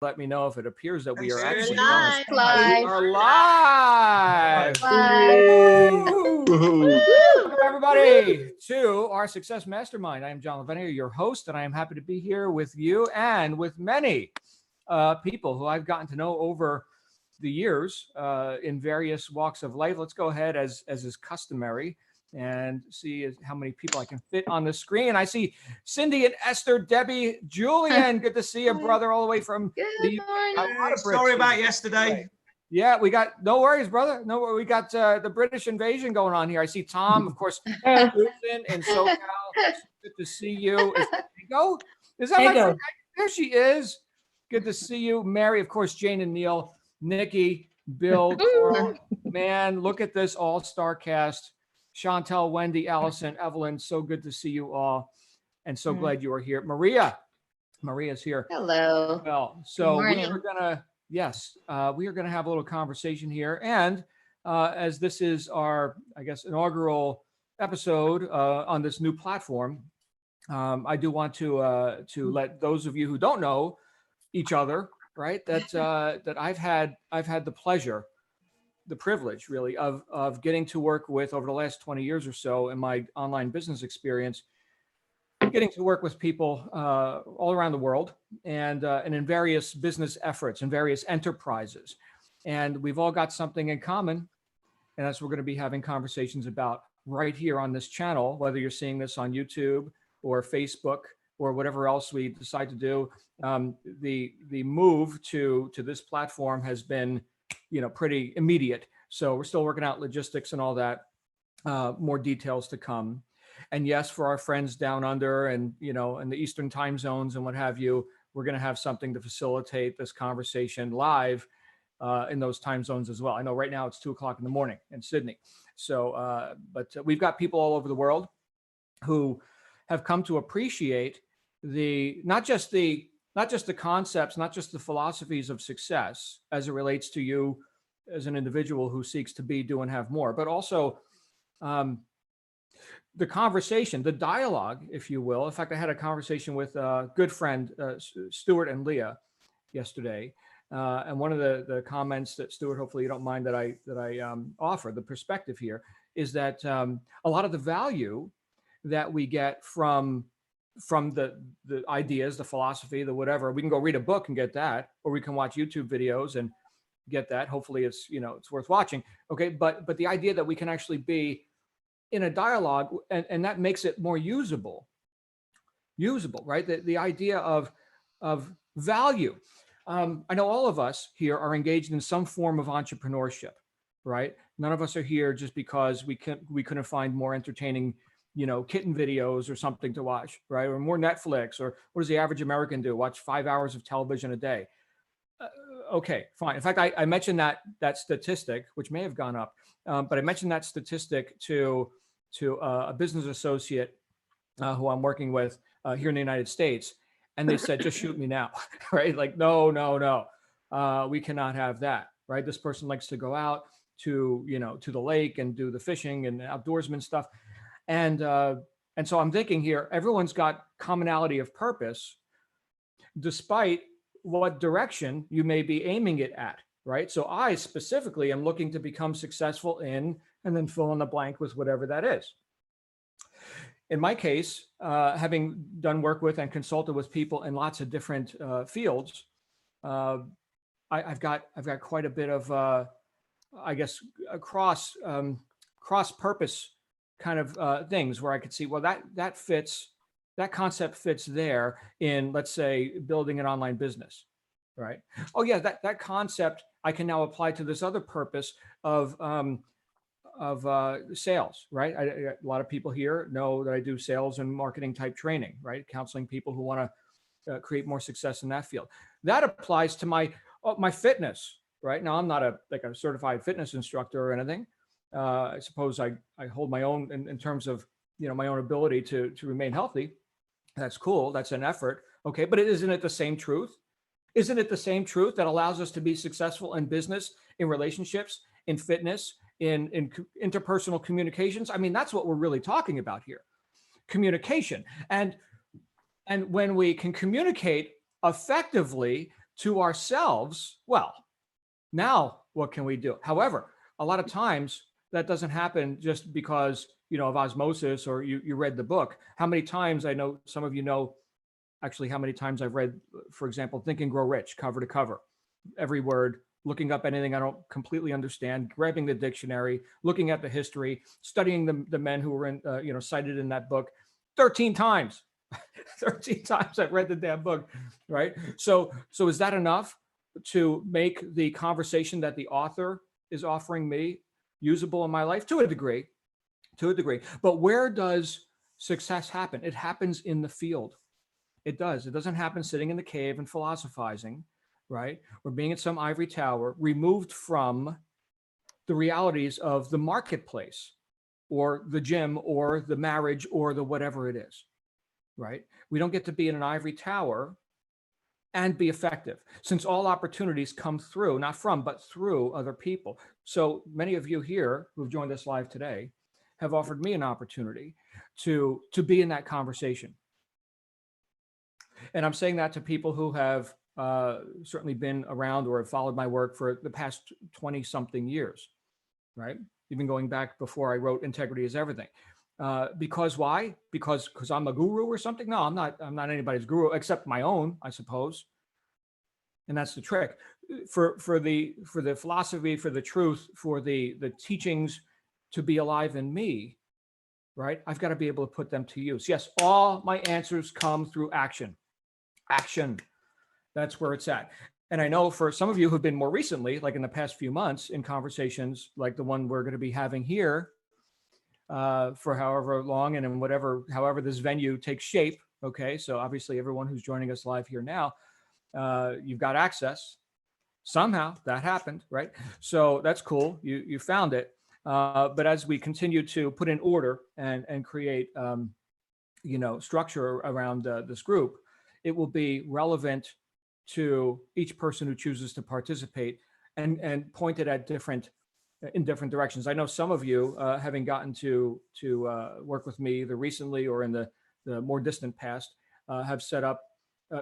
let me know if it appears that we are We're actually live. we are live. Woo! Welcome everybody to our Success Mastermind. I am John Lavenio, your host, and I am happy to be here with you and with many people who I've gotten to know over the years in various walks of life. Let's go ahead as is customary and see how many people I can fit on the screen. I see Cindy and Esther, Debbie, Julian. Good to see you, brother, all the way from Good morning. Sorry about yesterday. Yeah, we got, no worries, brother. No worries. We got the British invasion going on here. I see Tom, of course, Susan in SoCal. Good to see you. Is that Diego? Is that my friend? There she is. Good to see you. Mary, of course, Jane and Neil, Nikki, Bill, Carl. Man, look at this all-star cast. Chantel, Wendy, Allison, Evelyn. So good to see you all. And so glad you are here. Maria's here. Hello. Well, so we are gonna, we are gonna have a little conversation here, and as this is our, I guess, inaugural episode on this new platform, I do want to let those of you who don't know each other, right, that that I've had the pleasure, the privilege, really, of getting to work with over the last 20 years or so in my online business experience, getting to work with people all around the world and in various business efforts and various enterprises. And we've all got something in common. And that's what we're going to be having conversations about right here on this channel, whether you're seeing this on YouTube or Facebook or whatever else we decide to do. The move to this platform has been, pretty immediate. So we're still working out logistics and all that, more details to come. And yes, for our friends down under and, in the Eastern time zones and what have you, we're going to have something to facilitate this conversation live in those time zones as well. I know right now it's 2:00 in the morning in Sydney. So, but we've got people all over the world who have come to appreciate not just the concepts, not just the philosophies of success as it relates to you as an individual who seeks to be, do, and have more, but also the conversation, the dialogue, if you will. In fact, I had a conversation with a good friend, Stuart and Leah, yesterday. And one of the comments that Stuart, hopefully you don't mind that I offer, the perspective here, is that a lot of the value that we get from the ideas, the philosophy, the whatever, we can go read a book and get that, or we can watch YouTube videos and get that. Hopefully it's, it's worth watching. Okay. But the idea that we can actually be in a dialogue and that makes it more usable, right? The idea of value. I know all of us here are engaged in some form of entrepreneurship, right? None of us are here just because we couldn't find more entertaining, kitten videos or something to watch, right? Or more Netflix, or what does the average American do? Watch 5 hours of television a day. Okay, fine. In fact, I mentioned that statistic, which may have gone up, but I mentioned that statistic to a business associate who I'm working with here in the United States, and they said, "Just shoot me now," right? Like, no, we cannot have that, right? This person likes to go out to the lake and do the fishing and outdoorsman stuff, and so I'm thinking here, everyone's got commonality of purpose, despite what direction you may be aiming it at, right? So I specifically am looking to become successful in, and then fill in the blank with whatever that is. In my case, having done work with and consulted with people in lots of different fields, I've got quite a bit of, I guess, cross purpose kind of things where I could see, well, that concept fits there in, let's say, building an online business, right? Oh yeah, that concept I can now apply to this other purpose of sales, right? A lot of people here know that I do sales and marketing type training, right? Counseling people who want to create more success in that field. That applies to my fitness, right? Now, I'm not a certified fitness instructor or anything. I suppose I hold my own in terms of, my own ability to remain healthy. That's cool. That's an effort. Okay. But isn't it the same truth? Isn't it the same truth that allows us to be successful in business, in relationships, in fitness, in interpersonal communications? I mean, that's what we're really talking about here. Communication. And when we can communicate effectively to ourselves, well, now what can we do? However, a lot of times that doesn't happen just because, of osmosis or you read the book. How many times, I know some of you know actually how many times I've read, for example, Think and Grow Rich, cover to cover, every word, looking up anything I don't completely understand, grabbing the dictionary, looking at the history, studying the men who were cited in that book 13 times. 13 times I've read the damn book, right? So is that enough to make the conversation that the author is offering me usable in my life? To a degree. But where does success happen? It happens in the field. It does. It doesn't happen sitting in the cave and philosophizing, right? Or being in some ivory tower, removed from the realities of the marketplace or the gym or the marriage or the whatever it is, right? We don't get to be in an ivory tower and be effective, since all opportunities come through, not from, but through other people. So many of you here who've joined us live today have offered me an opportunity to be in that conversation. And I'm saying that to people who have certainly been around or have followed my work for the past 20 something years, right? Even going back before I wrote Integrity is Everything. Because why? Because I'm a guru or something? No, I'm not anybody's guru except my own, I suppose. And that's the trick. For the philosophy, for the truth, for the teachings to be alive in me, right? I've got to be able to put them to use. Yes, all my answers come through action. Action. That's where it's at. And I know for some of you who've been more recently, like in the past few months, in conversations like the one we're going to be having here for however long and in however this venue takes shape. Okay, so obviously everyone who's joining us live here now, you've got access. Somehow that happened, right? So that's cool. You found it. But as we continue to put in order and create, structure around this group, it will be relevant to each person who chooses to participate and pointed at in different directions. I know some of you, having gotten to work with me either recently or in the more distant past, have set up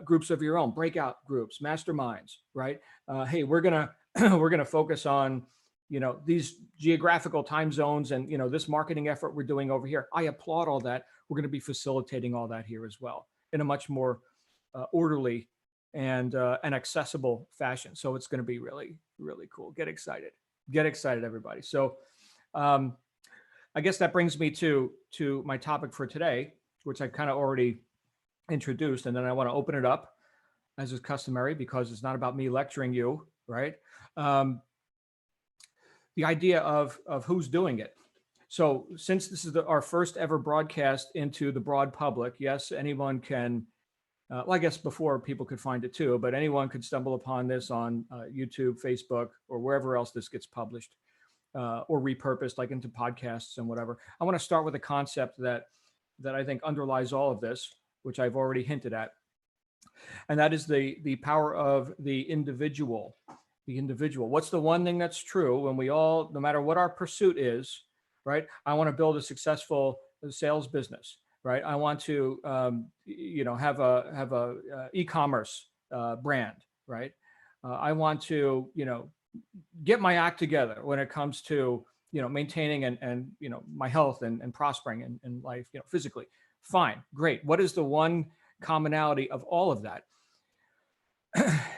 groups of your own, breakout groups, masterminds, right? Hey, we're gonna focus on these geographical time zones and this marketing effort we're doing over here. I applaud all that. We're going to be facilitating all that here as well in a much more orderly and accessible fashion. So it's going to be really, really cool. Get excited, everybody. So I guess that brings me to my topic for today, which I kind of already introduced, and then I want to open it up as is customary because it's not about me lecturing you, right? The idea of who's doing it. So since this is our first ever broadcast into the broad public, yes, anyone can, well, I guess before people could find it too, but anyone could stumble upon this on YouTube, Facebook, or wherever else this gets published or repurposed like into podcasts and whatever. I want to start with a concept that I think underlies all of this, which I've already hinted at. And that is the power of the individual. The individual. What's the one thing that's true when we all, no matter what our pursuit is, right? I want to build a successful sales business, right? I want to, have a e-commerce brand, right? I want to, get my act together when it comes to, maintaining and my health and prospering in life, physically. Fine, great. What is the one commonality of all of that?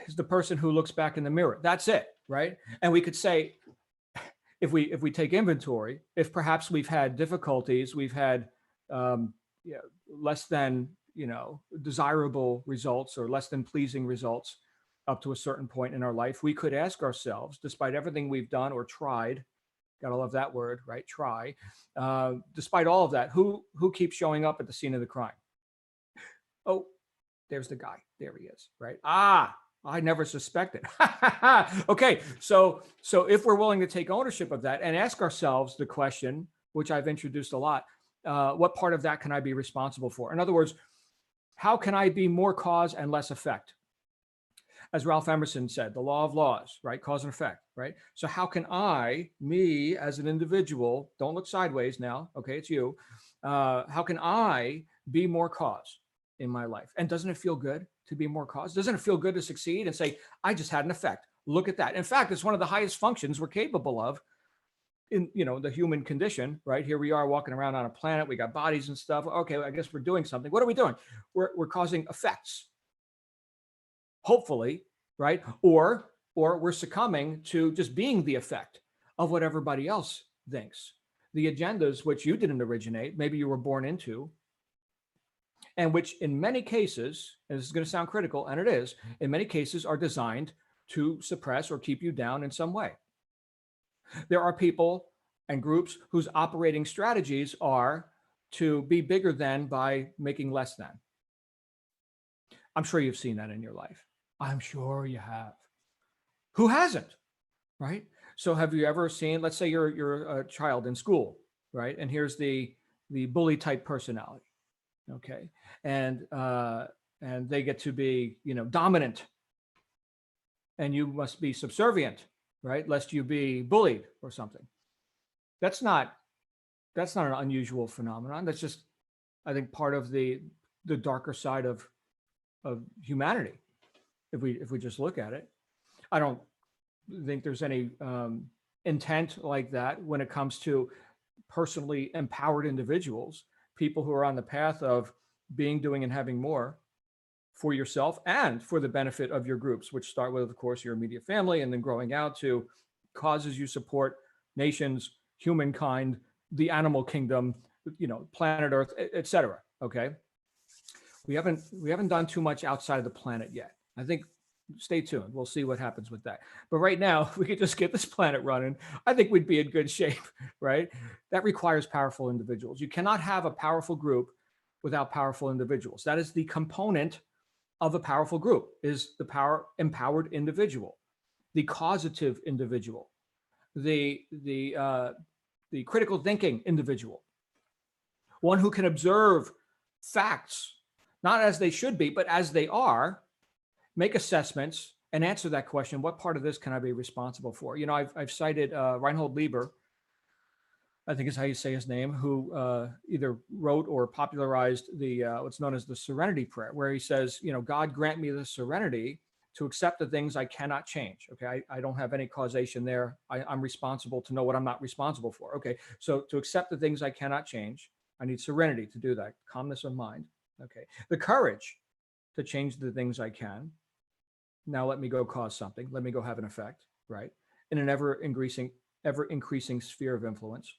Is the person who looks back in the mirror. That's it, right? And we could say, if we take inventory, if perhaps we've had difficulties, we've had less than desirable results or less than pleasing results up to a certain point in our life, we could ask ourselves, despite everything we've done or tried, gotta love that word, right? Try. Despite all of that, who keeps showing up at the scene of the crime? Oh, there's the guy. There he is, right? I never suspected. Okay, so if we're willing to take ownership of that and ask ourselves the question, which I've introduced a lot, what part of that can I be responsible for? In other words, how can I be more cause and less effect? As Ralph Emerson said, the law of laws, right? Cause and effect, right? So how can me as an individual, don't look sideways now, okay, it's you. How can I be more cause in my life? And doesn't it feel good to be more caused? Doesn't it feel good to succeed and say, I just had an effect? Look at that. In fact, it's one of the highest functions we're capable of in, the human condition, right? Here we are walking around on a planet. We got bodies and stuff. Okay, I guess we're doing something. What are we doing? We're causing effects, hopefully, right? Or we're succumbing to just being the effect of what everybody else thinks. The agendas which you didn't originate, maybe you were born into, and which in many cases, and this is going to sound critical, and it is, in many cases are designed to suppress or keep you down in some way. There are people and groups whose operating strategies are to be bigger than by making less than. I'm sure you've seen that in your life. I'm sure you have. Who hasn't, right? So have you ever seen, let's say you're a child in school, right? And here's the bully type personality, okay? And they get to be, dominant, and you must be subservient, right? Lest you be bullied or something. That's not an unusual phenomenon. That's just, I think, part of the darker side of humanity. If we just look at it, I don't think there's any intent like that when it comes to personally empowered individuals, people who are on the path of being, doing, and having more for yourself and for the benefit of your groups, which start with, of course, your immediate family, and then growing out to causes you support, nations, humankind, the animal kingdom, planet Earth, etc. Okay, we haven't done too much outside of the planet yet. I think, stay tuned. We'll see what happens with that. But right now, if we could just get this planet running, I think we'd be in good shape, right? That requires powerful individuals. You cannot have a powerful group without powerful individuals. That is the component of a powerful group, is the empowered individual, the causative individual, the critical thinking individual, one who can observe facts, not as they should be, but as they are, make assessments, and answer that question: what part of this can I be responsible for? I've cited Reinhold Lieber, I think is how you say his name, who either wrote or popularized the what's known as the Serenity Prayer, where he says, God grant me the serenity to accept the things I cannot change. Okay, I don't have any causation there. I'm responsible to know what I'm not responsible for. Okay, so to accept the things I cannot change, I need serenity to do that, calmness of mind. Okay, the courage to change the things I can. Now let me go cause something. Let me go have an effect, right? In an ever increasing sphere of influence.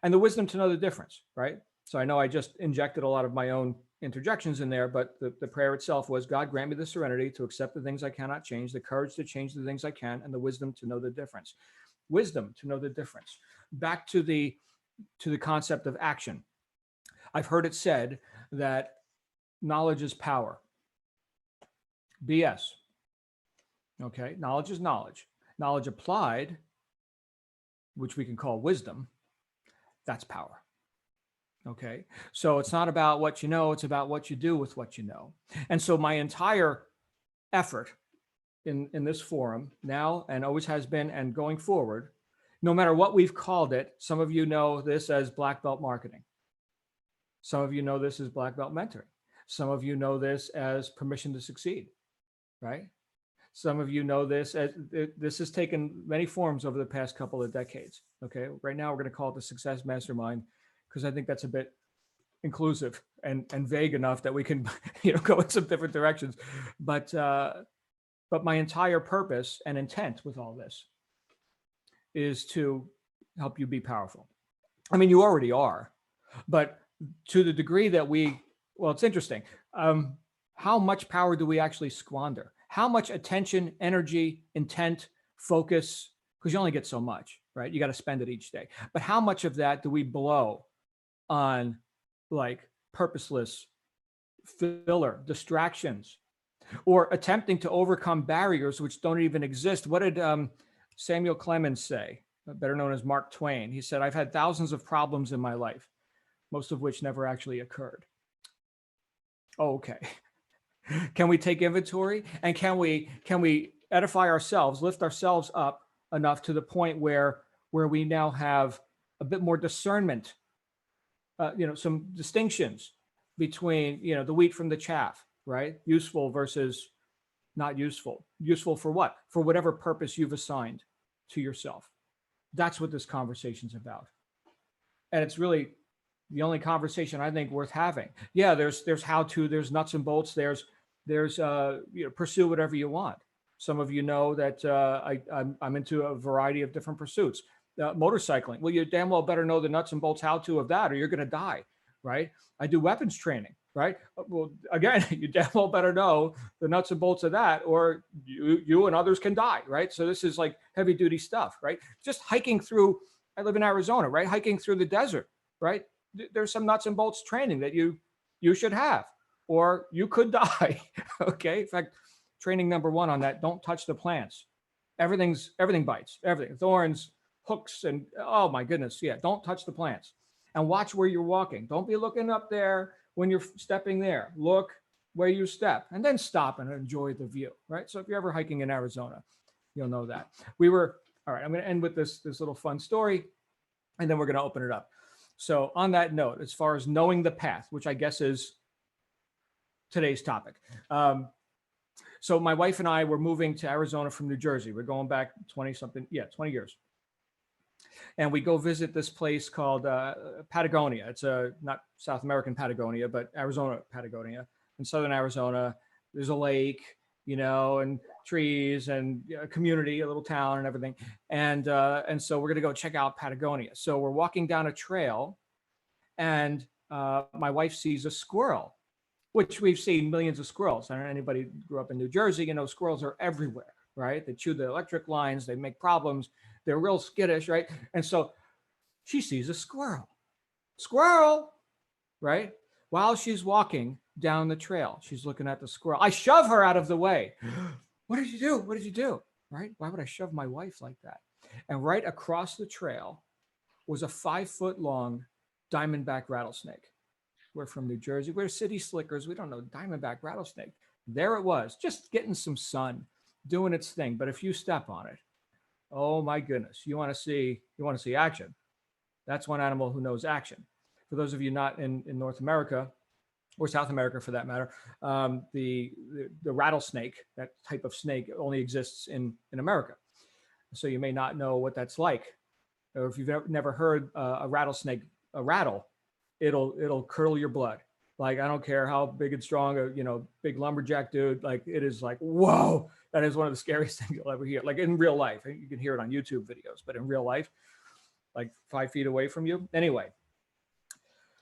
And the wisdom to know the difference, right? So I know I just injected a lot of my own interjections in there, but the prayer itself was, God grant me the serenity to accept the things I cannot change, the courage to change the things I can, and the wisdom to know the difference. Wisdom to know the difference. Back to the concept of action. I've heard it said that knowledge is power. BS. Okay, knowledge is knowledge. Knowledge applied, which we can call wisdom, that's power. Okay, so it's not about what you know, it's about what you do with what you know. And so my entire effort in this forum now, and always has been, and going forward, no matter what we've called it, some of you know this as black belt marketing. Some of you know this as black belt mentoring. Some of you know this as permission to succeed, right? Some of you know this as, this has taken many forms over the past couple of decades. Okay, right now we're going to call it the Success Mastermind, because I think that's a bit inclusive and vague enough that we can go in some different directions. But my entire purpose and intent with all this is to help you be powerful. I mean, you already are, but to the degree that well, it's interesting. How much power do we actually squander? How much attention, energy, intent, focus, because you only get so much, right? You got to spend it each day. But how much of that do we blow on like purposeless filler, distractions, or attempting to overcome barriers which don't even exist? What did Samuel Clemens say, better known as Mark Twain? He said, I've had thousands of problems in my life, most of which never actually occurred. Oh, okay. Can we take inventory, and can we edify ourselves, lift ourselves up enough to the point where we now have a bit more discernment, some distinctions between the wheat from the chaff, right? Useful versus not useful. Useful for what? For whatever purpose you've assigned to yourself. That's what this conversation's about. And it's really the only conversation I think worth having. Yeah, there's how to, there's nuts and bolts, there's pursue whatever you want. Some of you know that I'm into a variety of different pursuits. Motorcycling. Well, you damn well better know the nuts and bolts how to of that, or you're going to die, right? I do weapons training, right? Well, again, you damn well better know the nuts and bolts of that, or you and others can die, right? So this is like heavy duty stuff, right? Just hiking through. I live in Arizona, right? Hiking through the desert, right? There's some nuts and bolts training that you should have, or you could die. Okay. In fact, training number one on that: don't touch the plants. Everything bites. Everything, thorns, hooks, and oh my goodness, yeah. Don't touch the plants, and watch where you're walking. Don't be looking up there when you're stepping there. Look where you step, and then stop and enjoy the view. Right. So if you're ever hiking in Arizona, you'll know that. We were all right. I'm going to end with this little fun story, and then we're going to open it up. So on that note, as far as knowing the path, which I guess is today's topic. So my wife and I were moving to Arizona from New Jersey. We're going back 20 years. And we go visit this place called Patagonia. It's not South American Patagonia, but Arizona Patagonia. In Southern Arizona, there's a lake, and trees and a community, a little town and everything. And so we're going to go check out Patagonia. So we're walking down a trail, and my wife sees a squirrel, which we've seen millions of squirrels. I don't know anybody who grew up in New Jersey, squirrels are everywhere, right? They chew the electric lines, they make problems. They're real skittish, right? And so she sees a squirrel, right? While she's walking down the trail, she's looking at the squirrel. I shove her out of the way. What did you do? What did you do? Right? Why would I shove my wife like that? And right across the trail was a 5-foot long diamondback rattlesnake. We're from New Jersey. We're city slickers. We don't know diamondback rattlesnake. There it was, just getting some sun, doing its thing. But if you step on it, oh my goodness, you want to see action. That's one animal who knows action. For those of you not in North America, or South America for that matter, the rattlesnake, that type of snake, only exists in America. So you may not know what that's like. Or if you've never heard a rattlesnake rattle, it'll curdle your blood. Like, I don't care how big and strong big lumberjack dude, like it is like, whoa, that is one of the scariest things you'll ever hear. Like in real life, you can hear it on YouTube videos, but in real life, like 5 feet away from you. Anyway,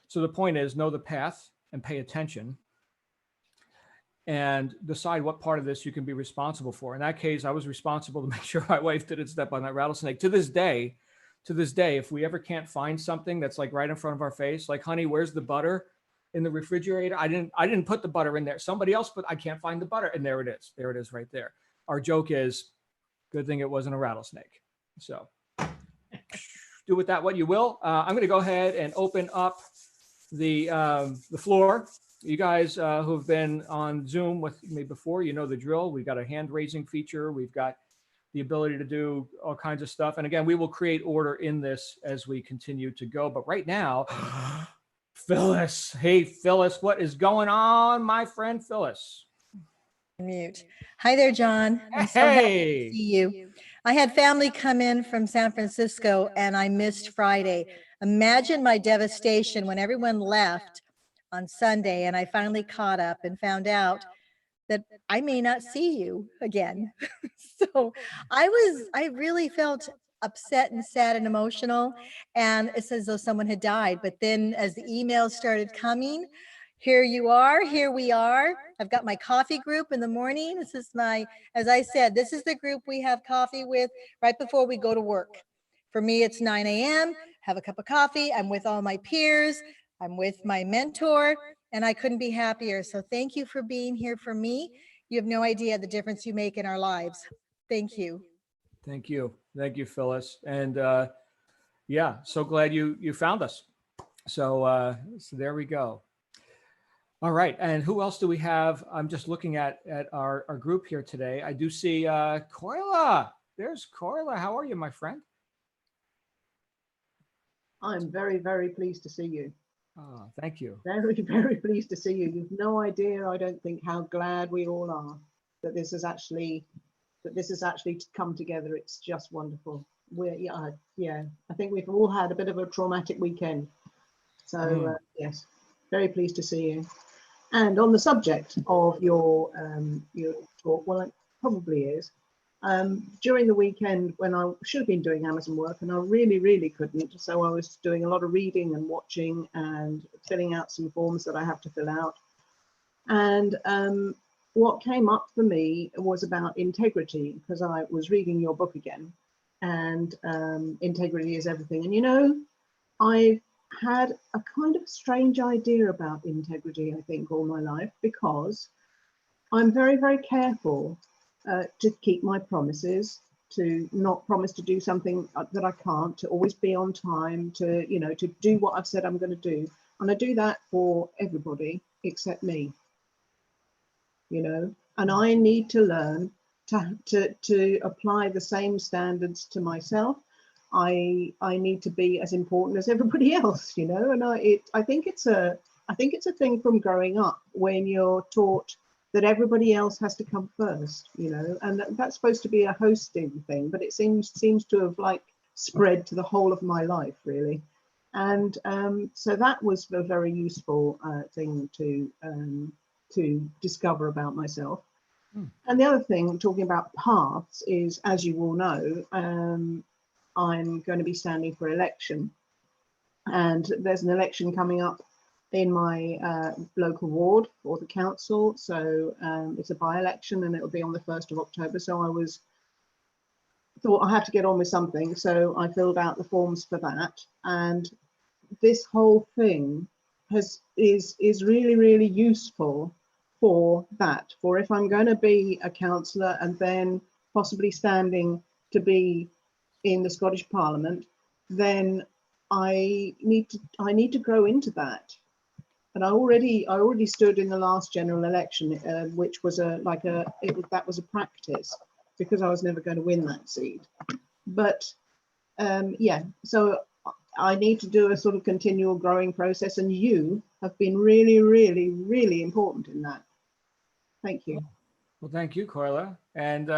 so the point is, know the path and pay attention and decide what part of this you can be responsible for. In that case, I was responsible to make sure my wife didn't step on that rattlesnake. To this day, if we ever can't find something that's like right in front of our face, like, honey, where's the butter in the refrigerator? I didn't put the butter in there. Somebody else, but I can't find the butter. And there it is. There it is right there. Our joke is, good thing it wasn't a rattlesnake. So do with that what you will. I'm going to go ahead and open up the floor. You guys who have been on Zoom with me before, you know the drill. We've got a hand raising feature. We've got the ability to do all kinds of stuff. And again, we will create order in this as we continue to go. But right now, Phyllis. Hey, Phyllis, what is going on, my friend Phyllis? Mute. Hi there, John. I'm so happy to see you. I had family come in from San Francisco and I missed Friday. Imagine my devastation when everyone left on Sunday and I finally caught up and found out that I may not see you again. So I really felt upset and sad and emotional, and it's as though someone had died. But then as the emails started coming, here you are, here we are. I've got my coffee group in the morning. This is as I said, this is the group we have coffee with right before we go to work. For me, it's 9 a.m., have a cup of coffee. I'm with all my peers. I'm with my mentor, and I couldn't be happier. So thank you for being here for me. You have no idea the difference you make in our lives. Thank you. Thank you. Thank you, Phyllis. And yeah, so glad you found us. So there we go. All right. And who else do we have? I'm just looking at our group here today. I do see Corla. There's Corla. How are you, my friend? I'm very, very pleased to see you. Oh, thank you. Very, very pleased to see you. You've no idea, I don't think, how glad we all are that this has actually come together. It's just wonderful. Yeah, I think we've all had a bit of a traumatic weekend. So yes, very pleased to see you. And on the subject of your talk, well, it probably is. During the weekend when I should have been doing Amazon work and I really, really couldn't. So I was doing a lot of reading and watching and filling out some forms that I have to fill out. And what came up for me was about integrity, because I was reading your book again, and integrity is everything. And you know, I've had a kind of strange idea about integrity, I think, all my life, because I'm very, very careful to keep my promises, to not promise to do something that I can't, to always be on time, to, you know, to do what I've said I'm going to do. And I do that for everybody except me, you know, and I need to learn to apply the same standards to myself. I need to be as important as everybody else, you know, and I think it's a thing from growing up, when you're taught that everybody else has to come first, you know, and that's supposed to be a hosting thing, but it seems to have like spread to the whole of my life, really. And so that was a very useful thing to discover about myself. And the other thing, talking about paths, is, as you all know, I'm going to be standing for election, and there's an election coming up in my local ward for the council. So it's a by-election and it'll be on the 1st of October. So I thought I had to get on with something. So I filled out the forms for that. And this whole thing is really, really useful for that, for if I'm going to be a councillor and then possibly standing to be in the Scottish Parliament, then I need to grow into that. And I already stood in the last general election, which was that was a practice, because I was never going to win that seat. But yeah, so I need to do a sort of continual growing process, and you have been really, really, really important in that. Thank you. Well, thank you, Carla. And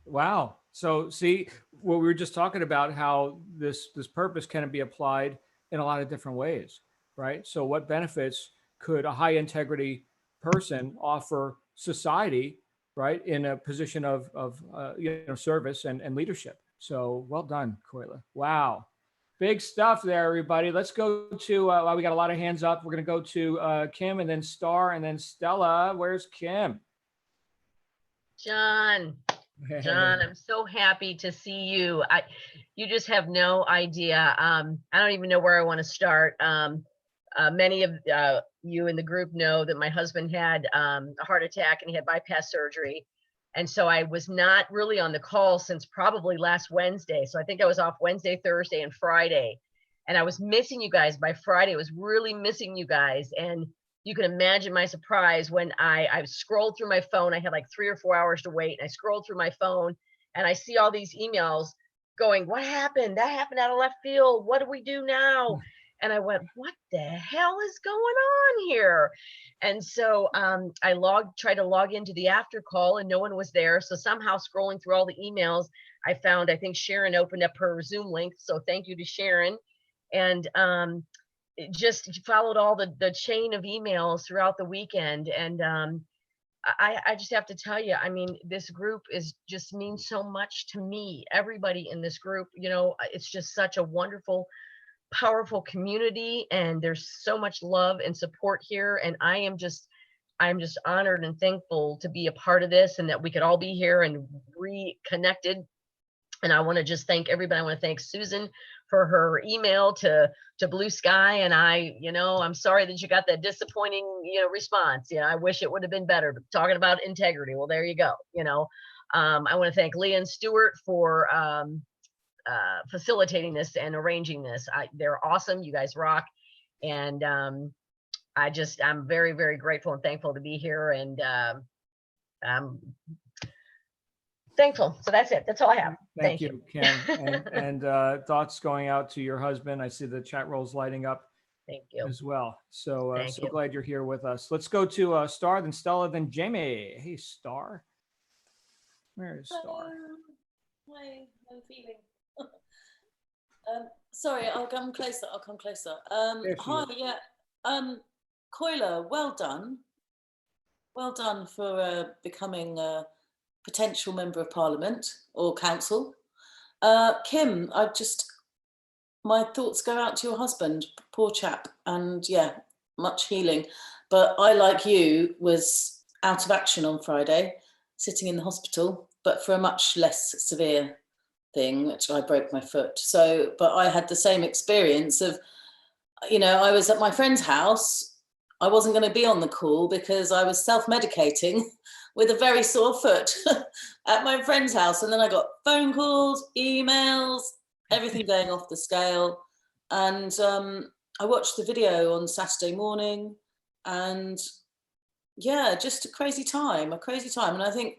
wow. So see what we were just talking about, how this purpose can be applied in a lot of different ways, right? So what benefits could a high integrity person offer society, right, in a position of service and leadership? So well done, Carla. Wow. Big stuff there, everybody. Let's go to, we got a lot of hands up. We're going to go to Kim, and then Star, and then Stella. Where's Kim? John, I'm so happy to see you. You just have no idea. I don't even know where I want to start. Many of you in the group know that my husband had a heart attack and he had bypass surgery. And so I was not really on the call since probably last Wednesday. So I think I was off Wednesday, Thursday, and Friday. And I was missing you guys by Friday. I was really missing you guys. And you can imagine my surprise when I scrolled through my phone. I had like 3 or 4 hours to wait. And I scrolled through my phone and I see all these emails going, what happened? That happened out of left field. What do we do now? And I went, what the hell is going on here? And so I tried to log into the after call and no one was there. So somehow scrolling through all the emails, I think Sharon opened up her Zoom link. So thank you to Sharon. And just followed all the chain of emails throughout the weekend. And I just have to tell you, I mean, this group just means so much to me. Everybody in this group, you know, it's just such a wonderful, powerful community, and there's so much love and support here. And I'm just honored and thankful to be a part of this, and that we could all be here and reconnected. And I want to just thank everybody. I want to thank Susan for her email to Blue Sky. And I'm sorry that you got that disappointing, response. I wish it would have been better. But talking about integrity, well, there you go. I want to thank Leah and Stuart for facilitating this and arranging this. They're awesome. You guys rock. And I'm very, very grateful and thankful to be here. And I'm thankful. So that's it. That's all I have. Thank you, Kim. And thoughts going out to your husband. I see the chat rolls lighting up. Thank you. as well. So Thank so you. glad you're here with us. Let's go to Star, then Stella, then Jamie. Hey, Star. Where is Star? Hi, I'm feeling. Sorry, I'll come closer. I'll come closer. There she Hi, is. yeah. Coiler, well done. Well done for becoming a potential member of parliament or council. Kim, my thoughts go out to your husband, poor chap, and yeah, much healing. But I, like you, was out of action on Friday, sitting in the hospital, but for a much less severe thing, which I broke my foot. So, but I had the same experience of, I was at my friend's house. I wasn't going to be on the call because I was self-medicating with a very sore foot at my friend's house. And then I got phone calls, emails, everything going off the scale. And I watched the video on Saturday morning, and yeah, just a crazy time. And I think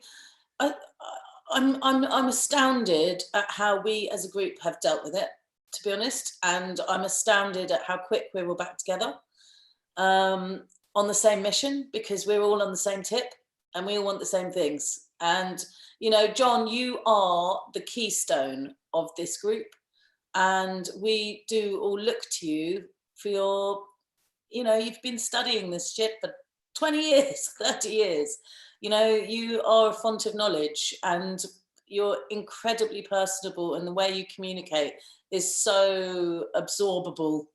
I'm astounded at how we as a group have dealt with it, to be honest. And I'm astounded at how quick we're all back together on the same mission, because we're all on the same tip and we all want the same things. And, John, you are the keystone of this group. And we do all look to you for your, you've been studying this shit for 20 years, 30 years. You are a font of knowledge, and you're incredibly personable, and the way you communicate is so absorbable.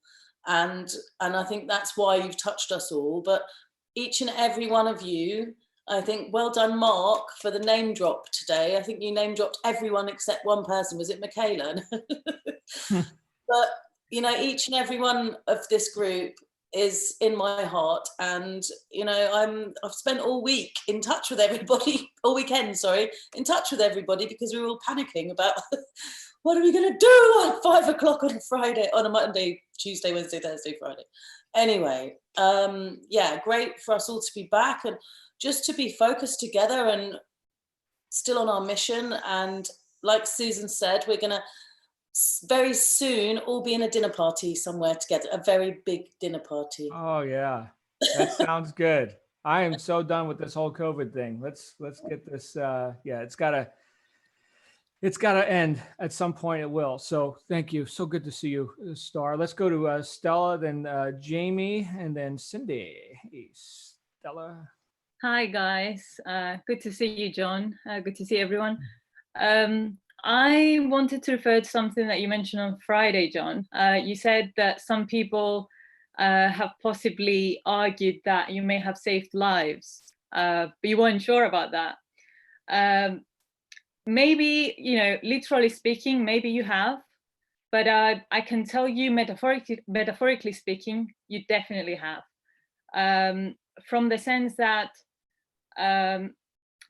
And I think that's why you've touched us all. But each and every one of you, I think, well done, Mark, for the name drop today. I think you name dropped everyone except one person. Was it Michaela? But, each and every one of this group is in my heart. And, I've spent all week in touch with everybody, all weekend, sorry, in touch with everybody, because we were all panicking about what are we going to do at 5 o'clock on a Friday, on a Monday, Tuesday, Wednesday, Thursday, Friday. Anyway, yeah, great for us all to be back and just to be focused together and still on our mission. And like Susan said, we're going to very soon all be in a dinner party somewhere together, a very big dinner party. Oh yeah, that sounds good. I am so done with this whole COVID thing. Let's get this. Yeah, it's gotta end at some point. It will. So thank you. So good to see you, Star. Let's go to Stella, then Jamie, and then Cindy. Hey, Stella. Hi guys, good to see you, John. Good to see everyone. I wanted to refer to something that you mentioned on Friday, John. You said that some people have possibly argued that you may have saved lives, but you weren't sure about that. Maybe, literally speaking, maybe you have, but I can tell you metaphorically speaking, you definitely have. From the sense that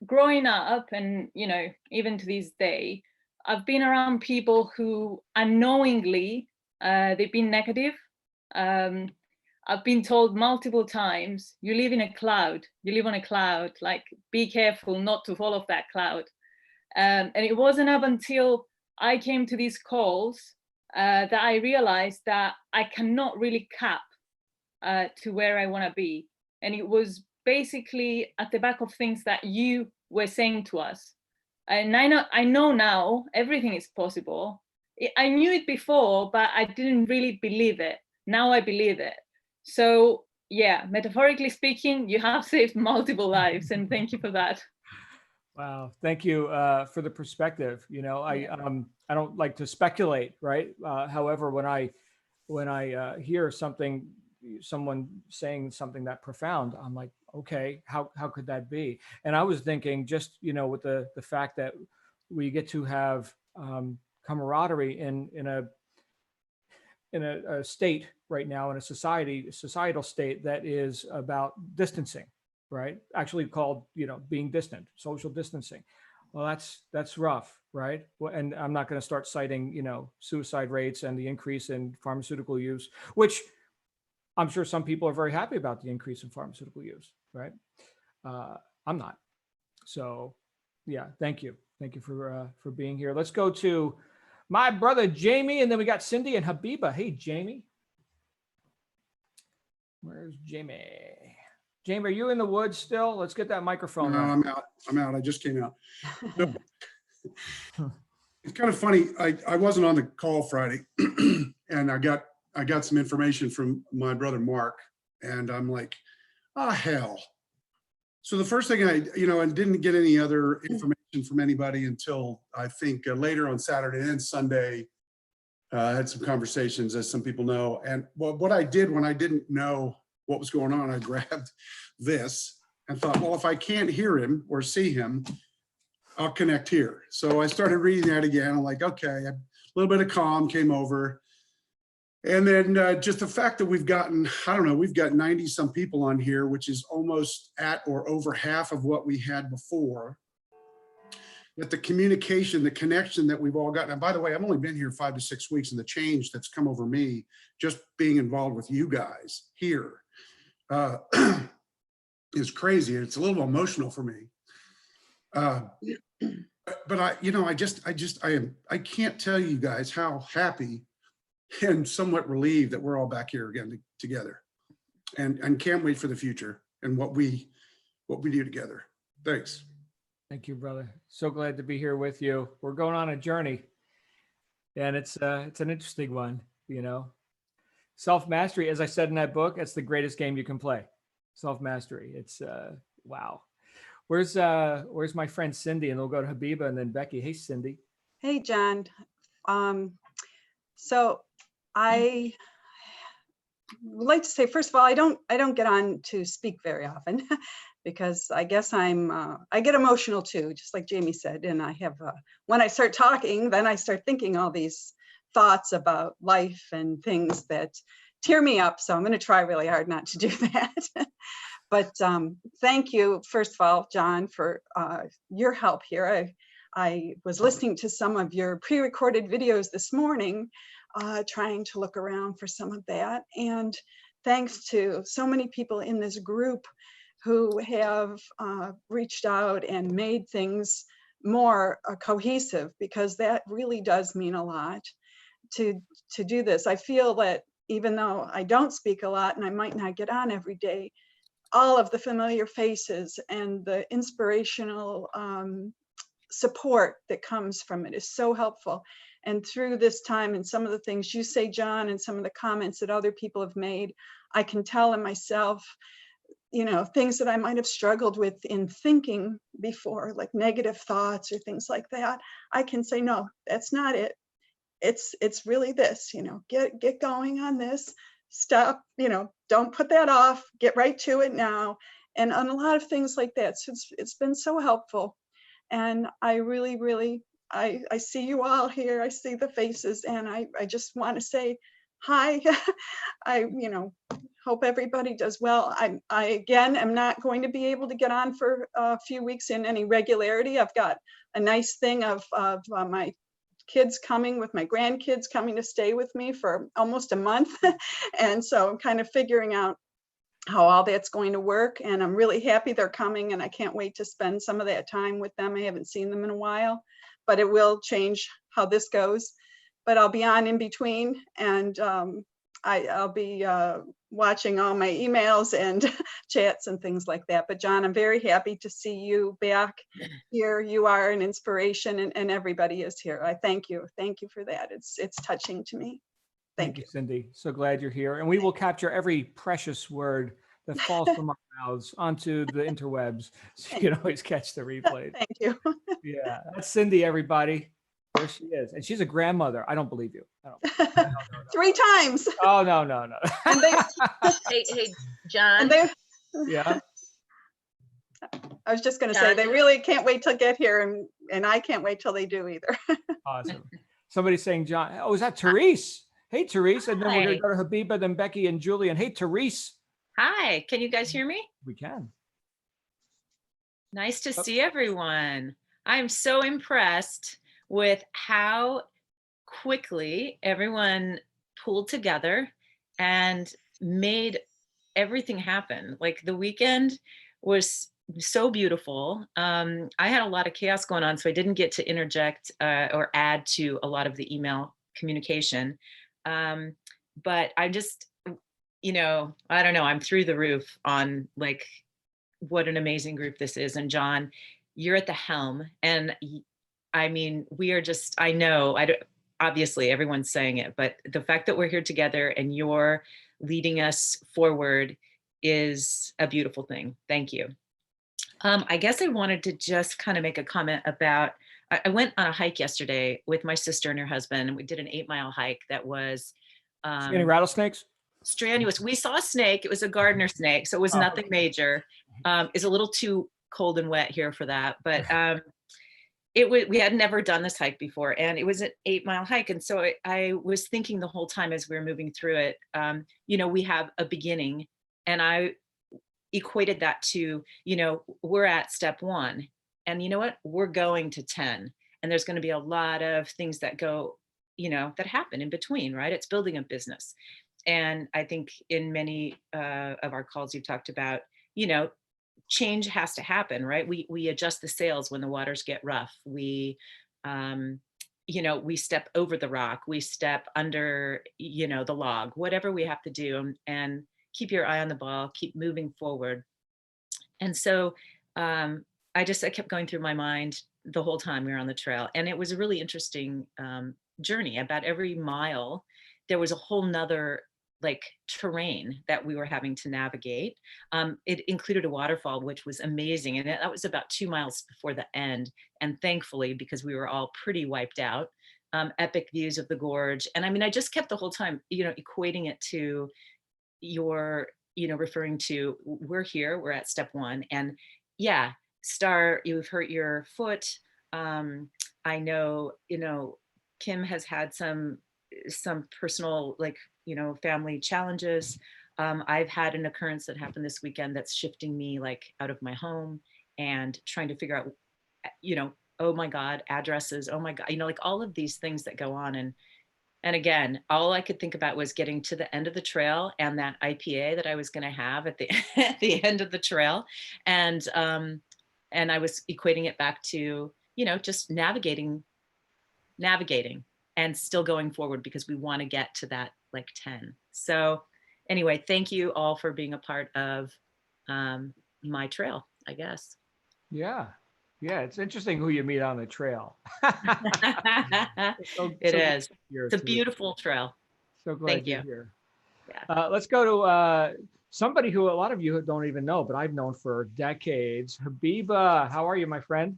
growing up and, even to this day, I've been around people who unknowingly, they've been negative. I've been told multiple times, you live in a cloud, you live on a cloud, like be careful not to fall off that cloud. And it wasn't up until I came to these calls that I realized that I cannot really cap to where I want to be. And it was basically at the back of things that you were saying to us. And I know now everything is possible. I knew it before, but I didn't really believe it. Now I believe it. So yeah, metaphorically speaking, you have saved multiple lives, and thank you for that. Wow, thank you for the perspective. I don't like to speculate, right? However, when I hear someone saying something that profound, I'm like, okay, how could that be? And I was thinking, just with the fact that we get to have camaraderie in a state right now, in a societal state that is about distancing, right? Actually called, being distant, social distancing. Well, that's rough, right? And I'm not going to start citing, suicide rates and the increase in pharmaceutical use, which I'm sure some people are very happy about the increase in pharmaceutical use, right? I'm not. So yeah, thank you. Thank you for being here. Let's go to my brother, Jamie, and then we got Cindy and Habiba. Hey, Jamie. Where's Jamie? Jamie, are you in the woods still? Let's get that microphone No, on. I'm out. I'm out. I just came out. So, it's kind of funny. I wasn't on the call Friday, and I got some information from my brother Mark, and I'm like, ah, hell. So the first thing I didn't get any other information from anybody until I think later on Saturday and Sunday. I had some conversations, as some people know. And what I did when I didn't know what was going on, I grabbed this and thought, well, if I can't hear him or see him, I'll connect here. So I started reading that again. I'm like, okay, a little bit of calm came over. And then just the fact that we've gotten, I don't know, we've got 90 some people on here, which is almost at or over half of what we had before. That the communication, the connection that we've all gotten. And by the way, I've only been here 5 to 6 weeks, and the change that's come over me just being involved with you guys here is crazy. It's a little emotional for me. But I can't tell you guys how happy and somewhat relieved that we're all back here again together, and can't wait for the future and what we do together. Thanks. Thank you, brother. So glad to be here with you. We're going on a journey, and it's an interesting one, you know. Self-mastery, as I said in that book, it's the greatest game you can play. Self-mastery. It's wow. Where's my friend Cindy? And we'll go to Habiba and then Becky. Hey, Cindy. Hey, John. So I would like to say, first of all, I don't get on to speak very often because I guess I get emotional too, just like Jamie said. And I have, when I start talking, then I start thinking all these thoughts about life and things that tear me up. So I'm going to try really hard not to do that. But thank you, first of all, John, for your help here. I was listening to some of your pre-recorded videos this morning, trying to look around for some of that. And thanks to so many people in this group who have reached out and made things more cohesive, because that really does mean a lot to do this. I feel that even though I don't speak a lot and I might not get on every day, all of the familiar faces and the inspirational support that comes from it is so helpful. And through this time and some of the things you say, John, and some of the comments that other people have made, I can tell in myself, you know, things that I might have struggled with in thinking before, like negative thoughts or things like that. I can say, no, that's not it. It's really this, you know, get going on this, stop, you know, don't put that off, get right to it now. And on a lot of things like that. So it's been so helpful. And I really, really, I see you all here. I see the faces, and I just want to say hi. I, you know, hope everybody does well. I again am not going to be able to get on for a few weeks in any regularity. I've got a nice thing of my kids coming, with my grandkids coming to stay with me for almost a month. And so I'm kind of figuring out how all that's going to work. And I'm really happy they're coming, and I can't wait to spend some of that time with them. I haven't seen them in a while, but it will change how this goes. But I'll be on in between, and I'll be watching all my emails and chats and things like that. But John, I'm very happy to see you back here. You are an inspiration, and everybody is here. I thank you. Thank you for that. It's touching to me. Thank you, Cindy. So glad you're here. And we will capture every precious word that falls from our mouths onto the interwebs, so you can always catch the replay. Thank you. Yeah, that's Cindy, everybody. There she is. And she's a grandmother. I don't believe you. No. 3 times. Oh, no. And they, Hey, John. and they, Yeah. I was just going to John. say, they really can't wait to get here, and I can't wait till they do either. Awesome. Somebody's saying, John. Oh, is that Therese? Hey, Therese. And then we're going to go to Habiba, then Becky and Julian. Hey, Therese. Hi, can you guys hear me? We can. Nice to see everyone. I'm so impressed with how quickly everyone pulled together and made everything happen. Like, the weekend was so beautiful. I had a lot of chaos going on, so I didn't get to interject or add to a lot of the email communication. But you know, I don't know, I'm through the roof on like what an amazing group this is. And John, you're at the helm. And I mean, we are just, I know, I don't, obviously everyone's saying it, but the fact that we're here together and you're leading us forward is a beautiful thing. Thank you. I guess I wanted to just kind of make a comment about, I went on a hike yesterday with my sister and her husband, and we did an 8-mile hike that was Any rattlesnakes? strenuous. We saw a snake. It was a gardener snake, so it was nothing major. It's a little too cold and wet here for that, but we had never done this hike before, and it was an 8-mile hike. And so I was thinking the whole time as we were moving through it, you know, we have a beginning, and I equated that to, you know, we're at step 1, and you know what, we're going to 10, and there's going to be a lot of things that go, you know, that happen in between, right? It's building a business. And I think in many of our calls, you've talked about, you know, change has to happen, right? We adjust the sails when the waters get rough. We, you know, we step over the rock, we step under, you know, the log, whatever we have to do, and keep your eye on the ball, keep moving forward. And so I kept going through my mind the whole time we were on the trail. And it was a really interesting journey. About every mile, there was a whole nother like terrain that we were having to navigate. It included a waterfall, which was amazing. And that was about 2 miles before the end. And thankfully, because we were all pretty wiped out, epic views of the gorge. And I mean, I just kept the whole time, you know, equating it to your, you know, referring to, we're here, we're at step 1. And yeah, Star, you've hurt your foot. I know, you know, Kim has had some personal, like, you know, family challenges. I've had an occurrence that happened this weekend that's shifting me like out of my home and trying to figure out, you know, oh my God, addresses, oh my God, you know, like all of these things that go on. And again, all I could think about was getting to the end of the trail and that IPA that I was going to have at the at the end of the trail. And I was equating it back to, you know, just navigating and still going forward, because we want to get to that like 10. So anyway, thank you all for being a part of my trail, I guess. Yeah. Yeah. It's interesting who you meet on the trail. It is. It's a beautiful trail. So glad Thank you're you. here. Yeah. Let's go to somebody who a lot of you don't even know, but I've known for decades. Habiba, how are you, my friend?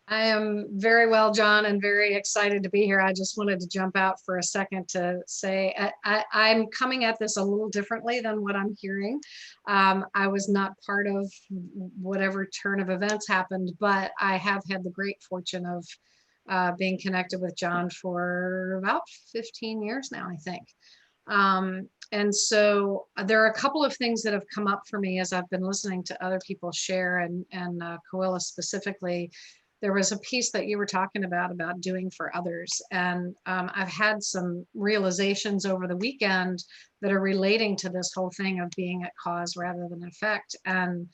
I am very well, John, and very excited to be here. I just wanted to jump out for a second to say I'm coming at this a little differently than what I'm hearing. I was not part of whatever turn of events happened, but I have had the great fortune of being connected with John for about 15 years now, I think. And so there are a couple of things that have come up for me as I've been listening to other people share, and Coilla specifically. There was a piece that you were talking about doing for others. And I've had some realizations over the weekend that are relating to this whole thing of being at cause rather than effect. And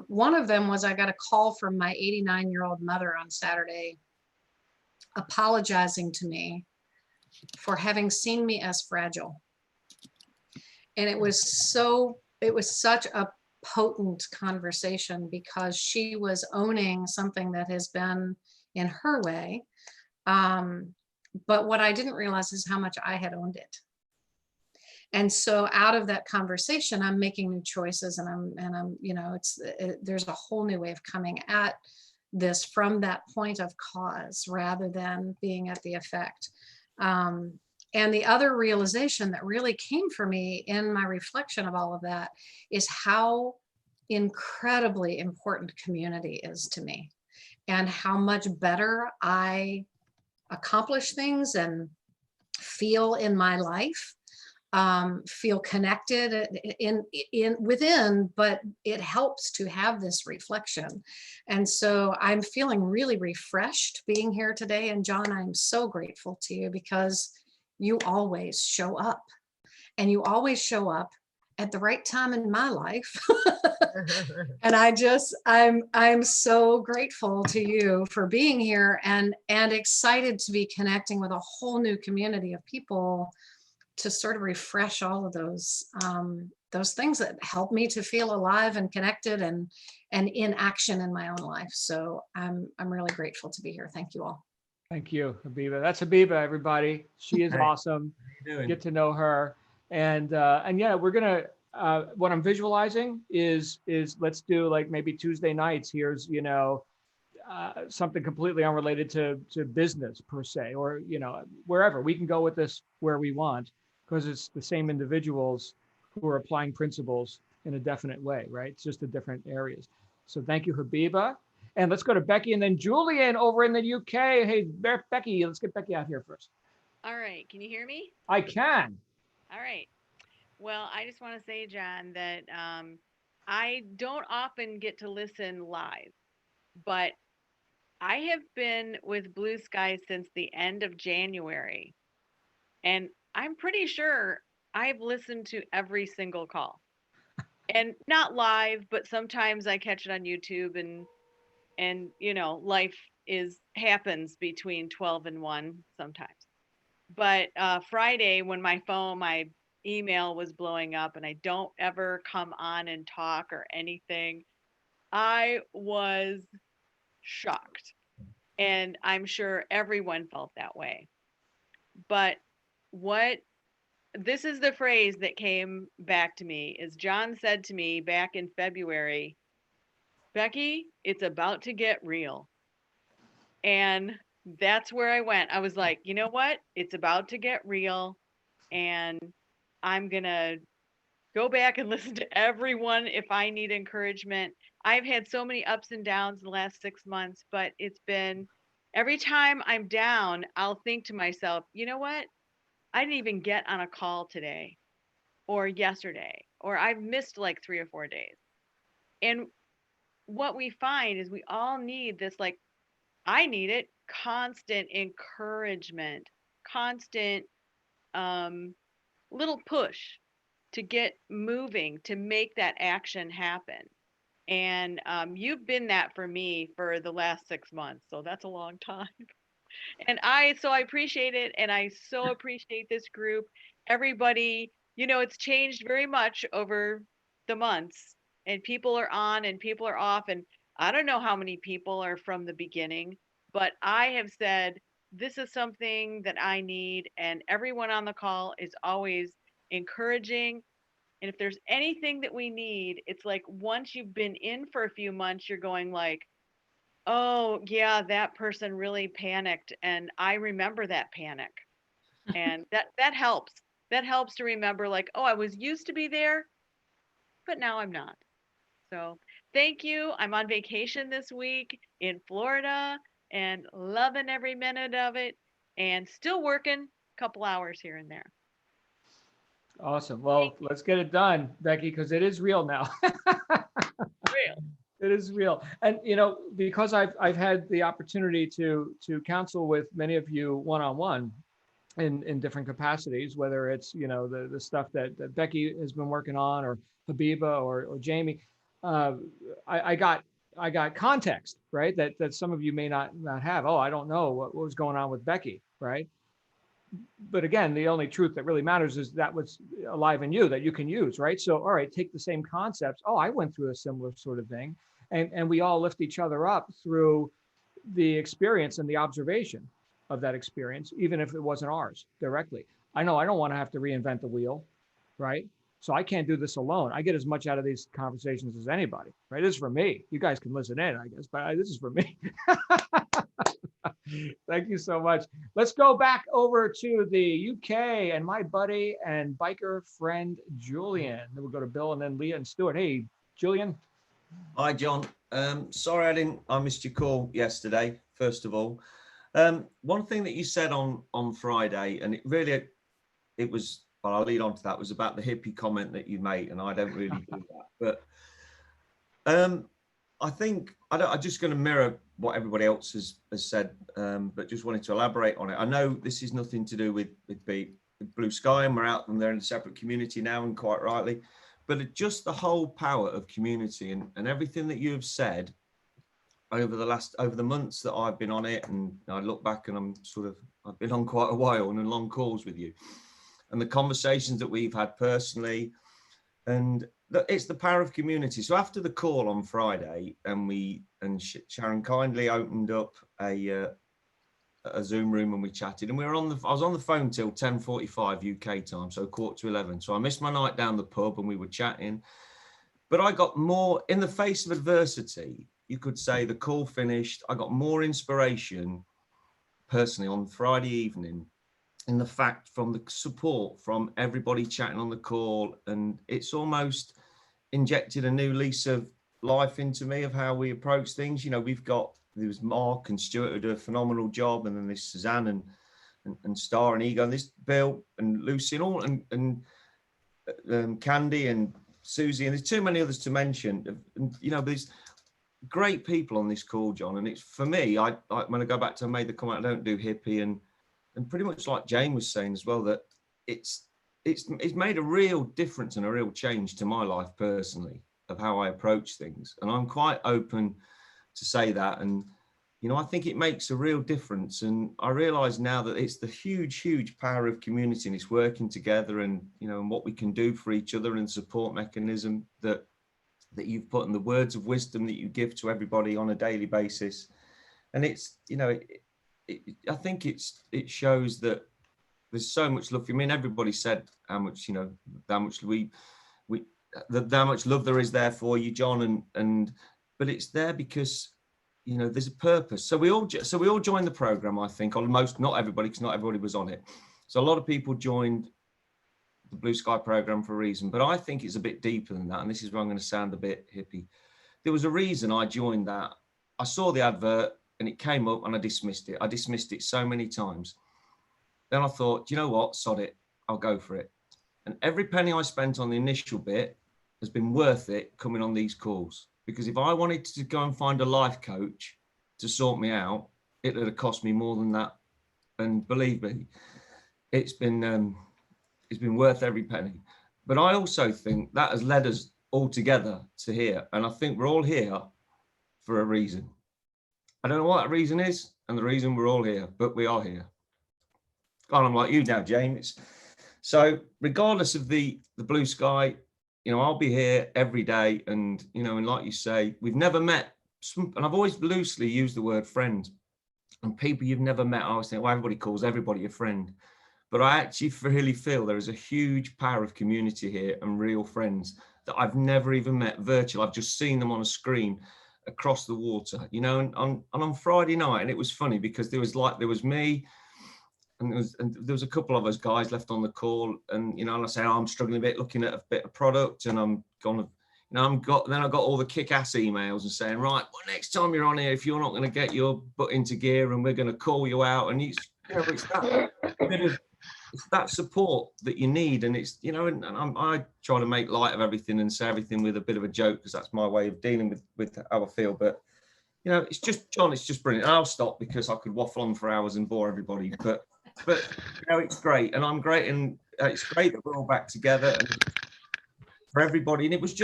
one of them was I got a call from my 89-year-old mother on Saturday, apologizing to me for having seen me as fragile. And it was such a potent conversation, because she was owning something that has been in her way. But what I didn't realize is how much I had owned it. And so out of that conversation, I'm making new choices, and I'm, you know, there's a whole new way of coming at this from that point of cause rather than being at the effect. And the other realization that really came for me in my reflection of all of that is how incredibly important community is to me, and how much better I accomplish things and feel in my life, feel connected within, but it helps to have this reflection. And so I'm feeling really refreshed being here today. And John, I'm so grateful to you, because you always show up, and you always show up at the right time in my life. And I'm so grateful to you for being here, and excited to be connecting with a whole new community of people to sort of refresh all of those things that help me to feel alive and connected and in action in my own life. So I'm really grateful to be here. Thank you all. Thank you, Habiba. That's Habiba, everybody. She is Hey, awesome. how you doing? Get to know her. And yeah, we're gonna. What I'm visualizing is let's do like maybe Tuesday nights. Here's something completely unrelated to business per se, or wherever we can go with this where we want, because it's the same individuals who are applying principles in a definite way, right? It's just the different areas. So thank you, Habiba. And let's go to Becky and then Julian over in the UK. Hey, Becky, let's get Becky out here first. All right. Can you hear me? I can. All right. Well, I just want to say, John, that I don't often get to listen live, but I have been with Blue Sky since the end of January, and I'm pretty sure I've listened to every single call. And not live, but sometimes I catch it on YouTube, and life happens between 12 and 1 sometimes. But Friday, when my email was blowing up and I don't ever come on and talk or anything, I was shocked. And I'm sure everyone felt that way. But this is the phrase that came back to me is John said to me back in February, Becky, it's about to get real. And that's where I went. I was like, you know what? It's about to get real. And I'm going to go back and listen to everyone if I need encouragement. I've had so many ups and downs in the last 6 months, but it's been every time I'm down, I'll think to myself, you know what? I didn't even get on a call today or yesterday, or I've missed like 3 or 4 days. And what we find is we all need this, like, I need it, constant encouragement, constant little push to get moving, to make that action happen. And you've been that for me for the last 6 months. So that's a long time. And I appreciate it. And I so appreciate this group. Everybody, it's changed very much over the months, and people are on and people are off. And I don't know how many people are from the beginning, but I have said, this is something that I need. And everyone on the call is always encouraging. And if there's anything that we need, it's like once you've been in for a few months, you're going like, oh yeah, that person really panicked, and I remember that panic. And that helps. That helps to remember like, oh, I was used to be there, but now I'm not. So thank you. I'm on vacation this week in Florida and loving every minute of it, and still working a couple hours here and there. Awesome. Well, let's get it done, Becky, because it is real now. Real. It is real. And, because I've had the opportunity to counsel with many of you one-on-one in different capacities, whether it's, the stuff that Becky has been working on, or Habiba or Jamie, I got context, right? That some of you may not have. Oh, I don't know what was going on with Becky, right? But again, the only truth that really matters is that what's alive in you that you can use, right? So, all right, take the same concepts. Oh, I went through a similar sort of thing. And we all lift each other up through the experience and the observation of that experience, even if it wasn't ours directly. I know I don't want to have to reinvent the wheel, right? So I can't do this alone. I get as much out of these conversations as anybody, right? This is for me. You guys can listen in, I guess, but this is for me. Thank you so much. Let's go back over to the UK and my buddy and biker friend, Julian. Then we'll go to Bill and then Leah and Stuart. Hey, Julian. Hi, John. Sorry I missed your call yesterday, first of all. One thing that you said on Friday, and it was, well, I'll lead on to that, was about the hippie comment that you made, and I don't really do that. But I think, I'm just going to mirror what everybody else has said, but just wanted to elaborate on it. I know this is nothing to do with Blue Sky, and we're out and they're in a separate community now, and quite rightly, but just the whole power of community and everything that you have said over the months that I've been on it. And I look back and I've been on quite a while and in long calls with you. and the conversations that we've had personally. And it's the power of community. So after the call on Friday, and Sharon kindly opened up a Zoom room and we chatted, and I was on the phone till 10:45 UK time, so 10:45. So I missed my night down the pub and we were chatting. But I got more, in the face of adversity, you could say the call finished, I got more inspiration personally on Friday evening in the fact from the support from everybody chatting on the call, and it's almost injected a new lease of life into me of how we approach things. You know, there was Mark and Stuart who do a phenomenal job, and then there's Suzanne and Star and Ego, and this Bill and Lucy and all, and Candy and Susie, and there's too many others to mention. And, you know, there's great people on this call, John, and it's, for me, I when I go back to, I made the comment, I don't do hippie, and pretty much like Jane was saying as well, that it's made a real difference and a real change to my life personally of how I approach things. And I'm quite open to say that. And, you know, I think it makes a real difference. And I realize now that it's the huge, huge power of community, and it's working together, and, you know, and what we can do for each other, and support mechanism that you've put in the words of wisdom that you give to everybody on a daily basis. And it's, you know, I think it shows that there's so much love. I mean, everybody said how much, you know, how much how much love there is there for you, John, but it's there because, you know, there's a purpose. So we all joined the program, I think, almost, not everybody, because not everybody was on it. So a lot of people joined the Blue Sky program for a reason, but I think it's a bit deeper than that. And this is where I'm going to sound a bit hippie. There was a reason I joined that. I saw the advert and it came up and I dismissed it. I dismissed it so many times. Then I thought, do you know what? Sod it. I'll go for it. And every penny I spent on the initial bit has been worth it coming on these calls. Because if I wanted to go and find a life coach to sort me out, it would have cost me more than that. And believe me, it's been worth every penny. But I also think that has led us all together to here. And I think we're all here for a reason. I don't know what that reason is, and the reason we're all here, but we are here. God, I'm like you now, James. So regardless of the Blue Sky, you know, I'll be here every day. And, you know, and like you say, we've never met, and I've always loosely used the word friend. And people you've never met, I always think, well, everybody calls everybody a friend. But I actually really feel there is a huge power of community here and real friends that I've never even met virtual. I've just seen them on a screen across the water, you know, and on Friday night. And it was funny because there was me, and there was a couple of us guys left on the call, and, you know, and I say, oh, I'm struggling a bit looking at a bit of product, and I'm gonna, you know, then I got all the kick-ass emails and saying, right, well, next time you're on here, if you're not going to get your butt into gear, and we're going to call you out. And it's, you know, it's that support that you need. And it's, you know, and I try to make light of everything and say everything with a bit of a joke, because that's my way of dealing with how I feel. But, you know, it's just, John, it's just brilliant. And I'll stop because I could waffle on for hours and bore everybody. But you know, it's great, and I'm great, and it's great that we're all back together and for everybody. And it was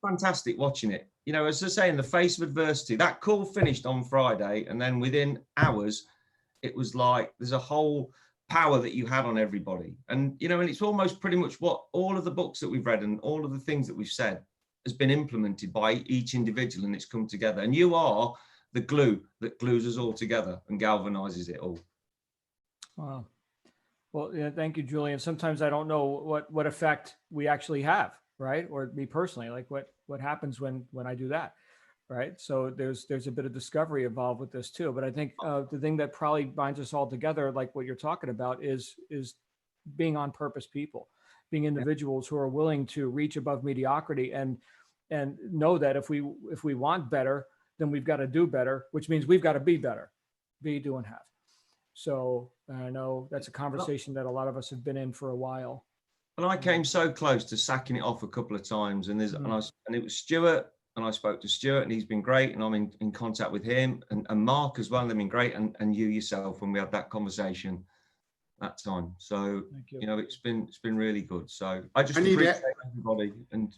fantastic watching it. You know, as I say, in the face of adversity, that call finished on Friday, and then within hours, it was like there's a whole power that you had on everybody. And, you know, and it's almost pretty much what all of the books that we've read and all of the things that we've said has been implemented by each individual, and it's come together. And you are the glue that glues us all together and galvanizes it all. Wow. Well, yeah, thank you, Julian. Sometimes I don't know what effect we actually have, right? Or me personally, like what happens when I do that, right? So there's a bit of discovery involved with this too. But I think the thing that probably binds us all together, like what you're talking about, is being on purpose people, being individuals who are willing to reach above mediocrity and know that if we want better, then we've got to do better, which means we've got to be better, be, do, and have. So I know that's a conversation that a lot of us have been in for a while. And I came so close to sacking it off a couple of times, and it was Stuart, and I spoke to Stuart, and he's been great, and I'm in contact with him, and Mark as well, and they've been great, and you yourself when we had that conversation that time. So you know, it's been really good. So I just appreciate everybody. And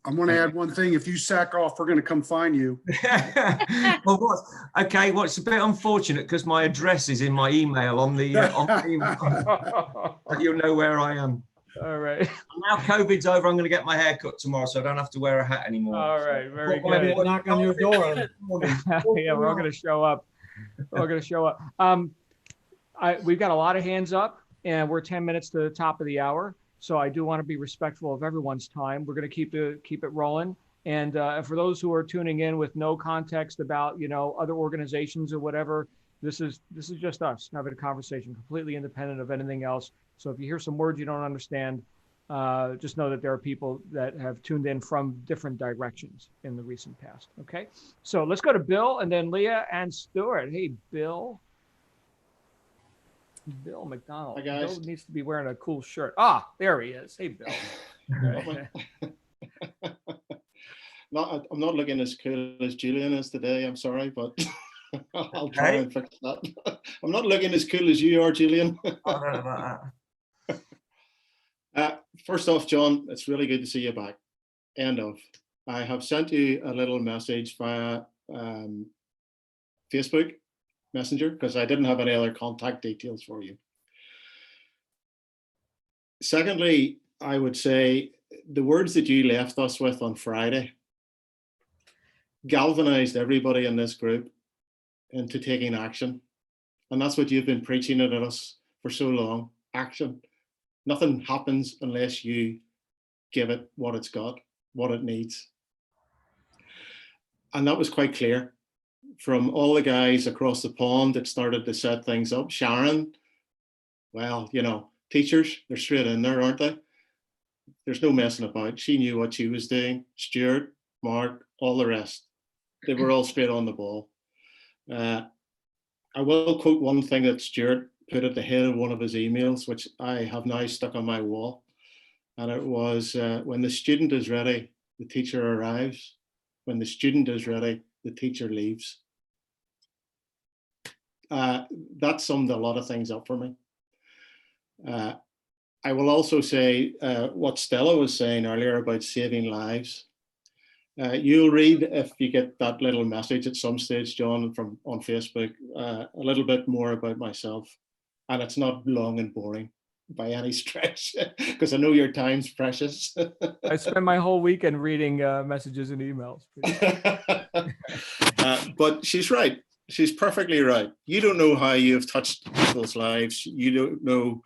I'm going to add one thing. If you sack off, we're going to come find you. Well, it's a bit unfortunate because my address is in my email on the email. You'll know where I am. All right. Now COVID's over, I'm going to get my hair cut tomorrow, so I don't have to wear a hat anymore. All right. Very Well, good. Knock on your door. Yeah, we're all going to show up. We're all going to show up. We've got a lot of hands up, and we're 10 minutes to the top of the hour. So I do want to be respectful of everyone's time. We're going to keep it rolling. And for those who are tuning in with no context about, other organizations or whatever, this is just us having a conversation, completely independent of anything else. So if you hear some words you don't understand, just know that there are people that have tuned in from different directions in the recent past. Okay. So let's go to Bill and then Leah and Stuart. Hey, Bill McDonald. Hi, guys. Bill needs to be wearing a cool shirt. Ah, there he is. Hey, Bill. I'm not looking as cool as Julian is today. I'm sorry, but I'll try and fix that. I'm not looking as cool as you are, Julian. I don't know about that. First off, John, it's really good to see you back. End of. I have sent you a little message via Facebook Messenger because I didn't have any other contact details for you. Secondly, I would say the words that you left us with on Friday galvanized everybody in this group into taking action. And that's what you've been preaching at us for so long. Action. Nothing happens unless you give it what it's got, what it needs. And that was quite clear from all the guys across the pond that started to set things up. Sharon, well, teachers, they're straight in there, aren't they? There's no messing about. She knew what she was doing. Stuart, Mark, all the rest. They were all straight on the ball. I will quote one thing that Stuart put at the head of one of his emails, which I have now stuck on my wall. And it was, when the student is ready, the teacher arrives. When the student is ready, the teacher leaves. That summed a lot of things up for me. I will also say what Stella was saying earlier about saving lives. You'll read, if you get that little message at some stage, John, on Facebook, a little bit more about myself. And it's not long and boring by any stretch, because I know your time's precious. I spend my whole weekend reading messages and emails. But she's right. She's perfectly right. You don't know how you have touched people's lives. You don't know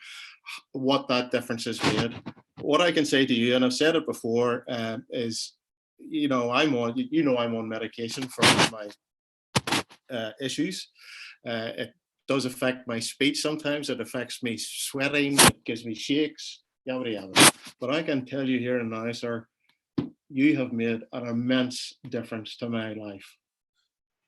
what that difference has made. What I can say to you, and I've said it before, is, I'm on medication for my issues. It does affect my speech sometimes. It affects me sweating. It gives me shakes. Yabba yabba. But I can tell you here and now, sir, you have made an immense difference to my life.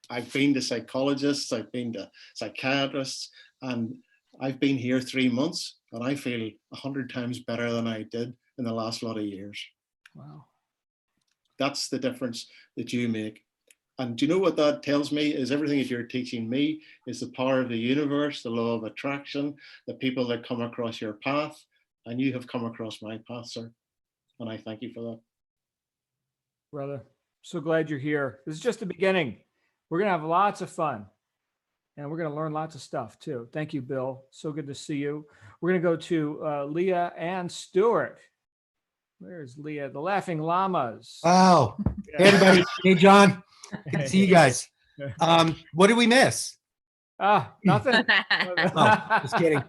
I've been to psychologists, I've been to psychiatrists, and I've been here 3 months, and I feel 100 times better than I did in the last lot of years. Wow. That's the difference that you make. And do you know what that tells me? Is everything that you're teaching me is the power of the universe, the law of attraction, the people that come across your path, and you have come across my path, sir. And I thank you for that. Brother, so glad you're here. This is just the beginning. We're going to have lots of fun, and we're going to learn lots of stuff too. Thank you, Bill. So good to see you. We're going to go to Leah and Stuart. Where's Leah? The Laughing Llamas. Wow. Yeah. Hey, everybody. Hey, John. Good to see you guys. What did we miss? Nothing. Oh, just kidding.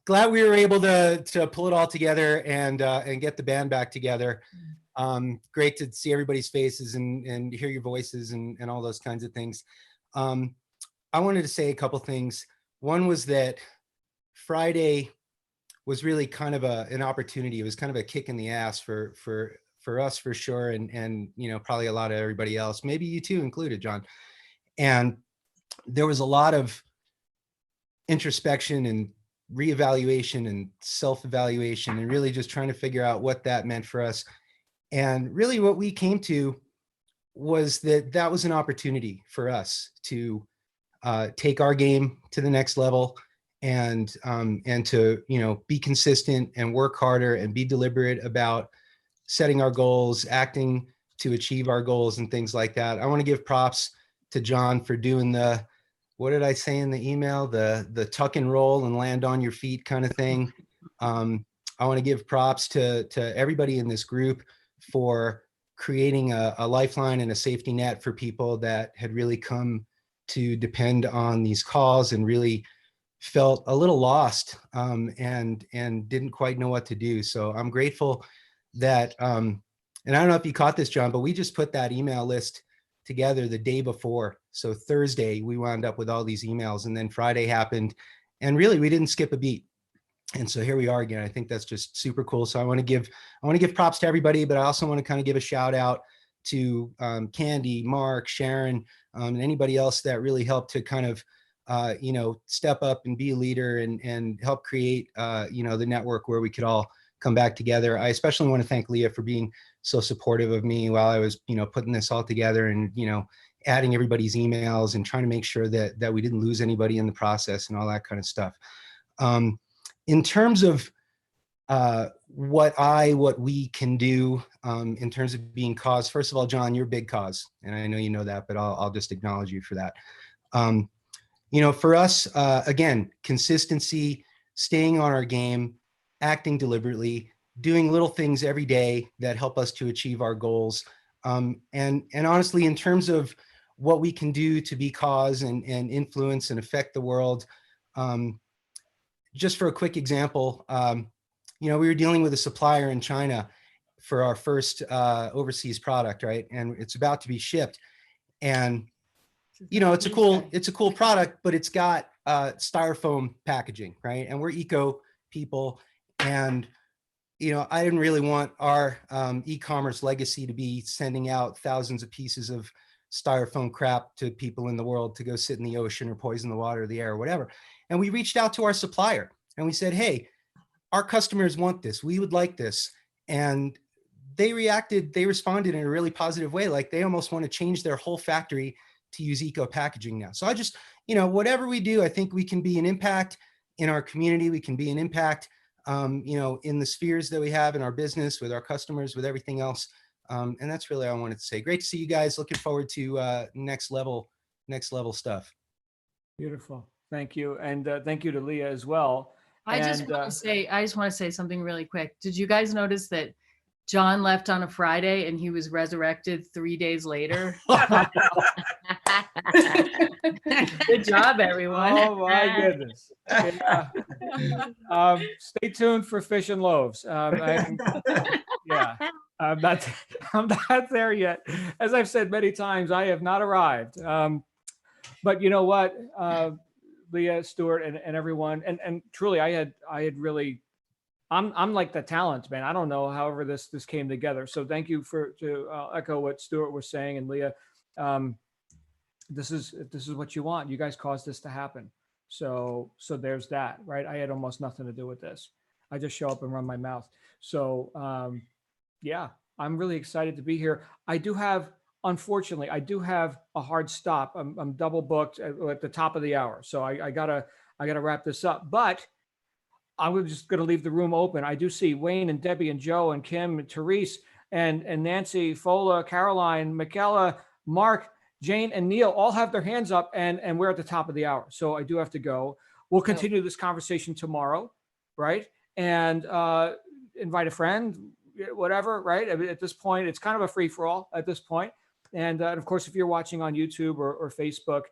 Glad we were able to pull it all together and get the band back together. Great to see everybody's faces and hear your voices and all those kinds of things. I wanted to say a couple things. One was that Friday was really kind of an opportunity. It was kind of a kick in the ass for us for sure, and probably a lot of everybody else, maybe you too included, John. And there was a lot of introspection and reevaluation and self-evaluation and really just trying to figure out what that meant for us. And really what we came to was that was an opportunity for us to take our game to the next level and to be consistent and work harder and be deliberate about setting our goals, acting to achieve our goals and things like that. I want to give props to John for doing the, what did I say in the email? The tuck and roll and land on your feet kind of thing. I want to give props to everybody in this group for creating a lifeline and a safety net for people that had really come to depend on these calls and really felt a little lost and didn't quite know what to do. So I'm grateful that, and I don't know if you caught this, John, but we just put that email list together the day before. So Thursday, we wound up with all these emails, and then Friday happened, and really we didn't skip a beat. And so here we are again. I think that's just super cool. So I want to give props to everybody, but I also want to kind of give a shout out to Candy, Mark, Sharon, and anybody else that really helped to kind of step up and be a leader and help create the network where we could all come back together. I especially want to thank Leah for being so supportive of me while I was putting this all together and adding everybody's emails and trying to make sure that we didn't lose anybody in the process and all that kind of stuff. In terms of what we can do in terms of being cause, first of all, John, you're a big cause, and I know you know that, but I'll just acknowledge you for that. For us, again, consistency, staying on our game, acting deliberately, doing little things every day that help us to achieve our goals. And honestly, in terms of what we can do to be cause and influence and affect the world, just for a quick example, we were dealing with a supplier in China for our first overseas product, right? And it's about to be shipped. And it's a cool product, but it's got styrofoam packaging, right? And we're eco people, and I didn't really want our e-commerce legacy to be sending out thousands of pieces of styrofoam crap to people in the world to go sit in the ocean or poison the water or the air or whatever. And we reached out to our supplier and we said, hey, our customers want this. We would like this. And they responded in a really positive way. Like they almost want to change their whole factory to use eco packaging now. So I just, whatever we do, I think we can be an impact in our community. We can be an impact, in the spheres that we have in our business, with our customers, with everything else. And that's really all I wanted to say. Great to see you guys. Looking forward to next level stuff. Beautiful. Thank you. And thank you to Leah as well. I just want to say something really quick. Did you guys notice that John left on a Friday and he was resurrected 3 days later? Good job, everyone. Oh my goodness. Yeah. Stay tuned for Fish and Loaves. I'm not there yet. As I've said many times, I have not arrived. But you know what, Leah, Stuart, and everyone, and truly, I had really, I'm like the talent, man. I don't know, however this came together. So thank you to echo what Stuart was saying, and Leah. This is what you want. You guys caused this to happen. So there's that, right? I had almost nothing to do with this. I just show up and run my mouth. So yeah, I'm really excited to be here. Unfortunately, I do have a hard stop. I'm double booked at the top of the hour. So I gotta wrap this up, but I'm just gonna leave the room open. I do see Wayne and Debbie and Joe and Kim and Therese and Nancy, Fola, Caroline, Michaela, Mark, Jane, and Neil all have their hands up, and we're at the top of the hour. So I do have to go. We'll continue this conversation tomorrow, right? And invite a friend, whatever, right? I mean, at this point, it's kind of a free-for-all at this point. And of course, if you're watching on YouTube or Facebook,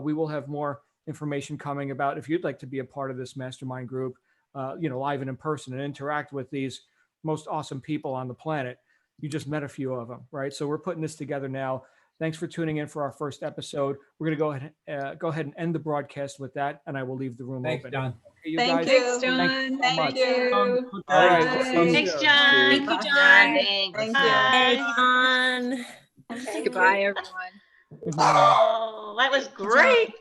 we will have more information coming about if you'd like to be a part of this mastermind group, live and in person, and interact with these most awesome people on the planet. You just met a few of them, right? So we're putting this together now. Thanks for tuning in for our first episode. We're going to go ahead and end the broadcast with that, and I will leave the room open. John. Okay, Thank guys? you. Thank you so much. Thank you. All right. We'll see you Thanks, soon. John. Thank you, John. Thanks. Thank you. John. Goodbye, everyone. Oh, that was great.